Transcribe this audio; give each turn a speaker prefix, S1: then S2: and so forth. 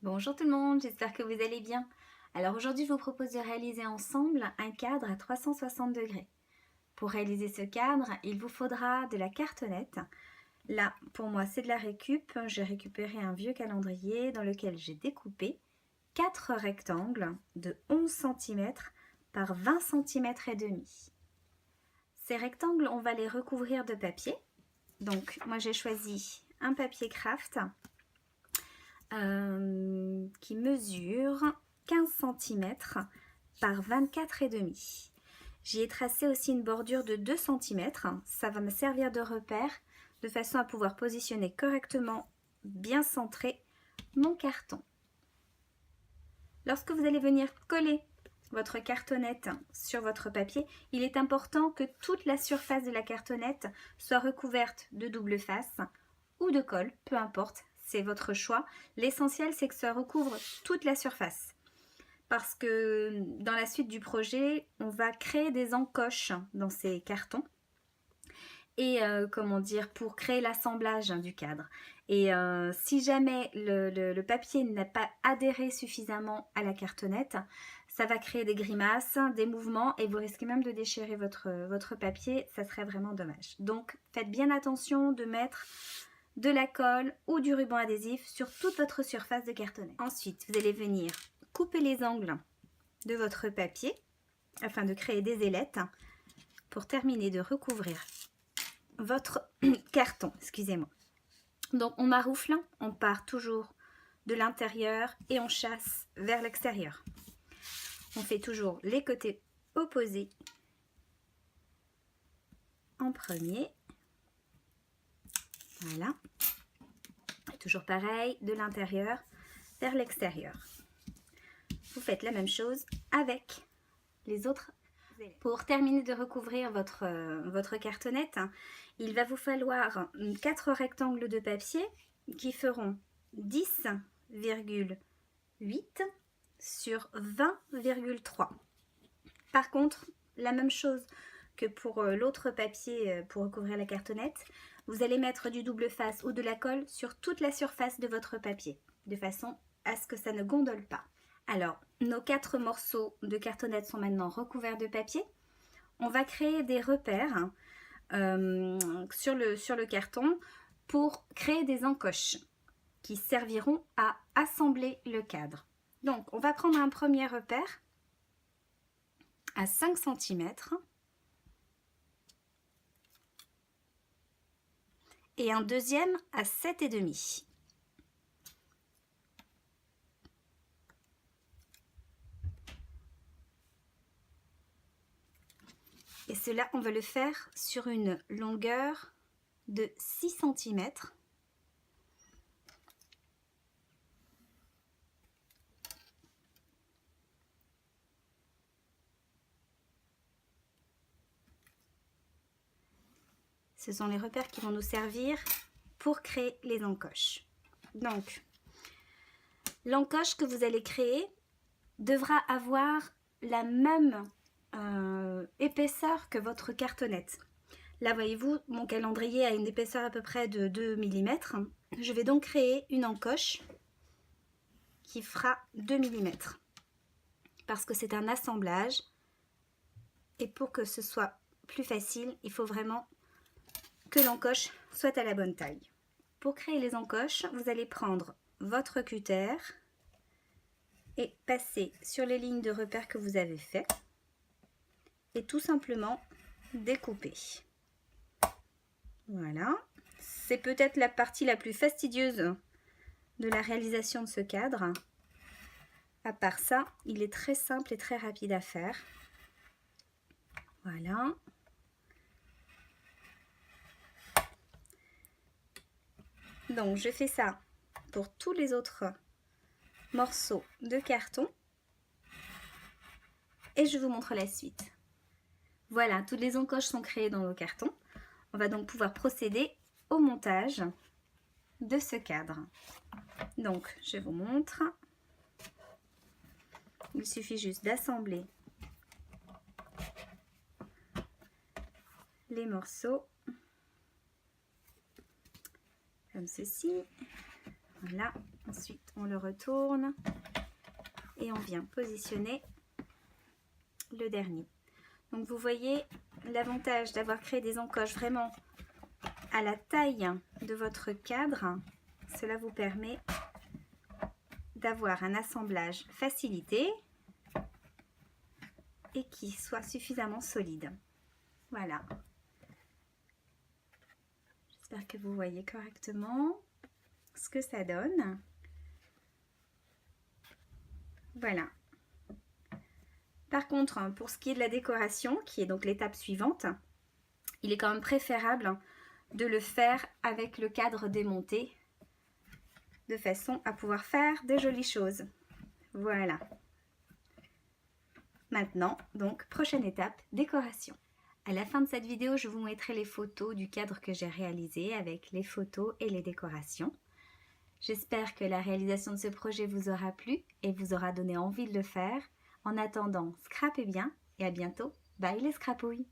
S1: Bonjour tout le monde, j'espère que vous allez bien. Alors aujourd'hui, je vous propose de réaliser ensemble un cadre à 360 degrés. Pour réaliser ce cadre, il vous faudra de la cartonnette. Là, pour moi, c'est de la récup. J'ai récupéré un vieux calendrier dans lequel j'ai découpé 4 rectangles de 11 cm par 20 cm et demi. Ces rectangles, on va les recouvrir de papier. Donc, moi, j'ai choisi un papier craft qui mesure 15 cm par 24,5. J'y ai tracé aussi une bordure de 2 cm. Ça va me servir de repère de façon à pouvoir positionner correctement, bien centré, mon carton. Lorsque vous allez venir coller votre cartonnette sur votre papier, il est important que toute la surface de la cartonnette soit recouverte de double face ou de colle, peu importe, c'est votre choix. L'essentiel, c'est que ça recouvre toute la surface. Parce que dans la suite du projet, on va créer des encoches dans ces cartons. Et pour créer l'assemblage du cadre. Et si jamais le papier n'a pas adhéré suffisamment à la cartonnette, ça va créer des grimaces, des mouvements et vous risquez même de déchirer votre papier. Ça serait vraiment dommage. Donc faites bien attention de mettre de la colle ou du ruban adhésif sur toute votre surface de cartonnette. Ensuite, vous allez venir couper les angles de votre papier afin de créer des ailettes pour terminer de recouvrir votre carton, excusez-moi. Donc on maroufle, on part toujours de l'intérieur et on chasse vers l'extérieur. On fait toujours les côtés opposés en premier. Voilà. Et toujours pareil, de l'intérieur vers l'extérieur. Vous faites la même chose avec les autres. Pour terminer de recouvrir votre cartonnette, il va vous falloir 4 rectangles de papier qui feront 10,8 sur 20,3. Par contre, la même chose que pour l'autre papier pour recouvrir la cartonnette, vous allez mettre du double face ou de la colle sur toute la surface de votre papier, de façon à ce que ça ne gondole pas. Alors, nos 4 morceaux de cartonnette sont maintenant recouverts de papier. On va créer des repères sur le carton pour créer des encoches qui serviront à assembler le cadre. Donc, on va prendre un premier repère à 5 cm et un deuxième à 7,5. Et cela, on va le faire sur une longueur de 6 cm. Ce sont les repères qui vont nous servir pour créer les encoches. Donc, l'encoche que vous allez créer devra avoir la même épaisseur que votre cartonnette. Là, voyez-vous, mon calendrier a une épaisseur à peu près de 2 mm. Je vais donc créer une encoche qui fera 2 mm. Parce que c'est un assemblage. Et pour que ce soit plus facile, il faut vraiment que l'encoche soit à la bonne taille. Pour créer les encoches, vous allez prendre votre cutter et passer sur les lignes de repère que vous avez fait et tout simplement découper. Voilà, c'est peut-être la partie la plus fastidieuse de la réalisation de ce cadre. À part ça, il est très simple et très rapide à faire. Voilà. Donc je fais ça pour tous les autres morceaux de carton et je vous montre la suite. Voilà, toutes les encoches sont créées dans nos cartons. On va donc pouvoir procéder au montage de ce cadre. Donc je vous montre. Il suffit juste d'assembler les morceaux comme ceci. Voilà, ensuite on le retourne et on vient positionner le dernier. Donc vous voyez l'avantage d'avoir créé des encoches vraiment à la taille de votre cadre. Cela vous permet d'avoir un assemblage facilité et qui soit suffisamment solide. Voilà. J'espère que vous voyez correctement ce que ça donne. Voilà. Par contre, pour ce qui est de la décoration, qui est donc l'étape suivante, il est quand même préférable de le faire avec le cadre démonté, de façon à pouvoir faire de jolies choses. Voilà. Maintenant, donc, prochaine étape, décoration. À la fin de cette vidéo, je vous mettrai les photos du cadre que j'ai réalisé avec les photos et les décorations. J'espère que la réalisation de ce projet vous aura plu et vous aura donné envie de le faire. En attendant, scrapez bien et à bientôt. Bye les scrapouilles!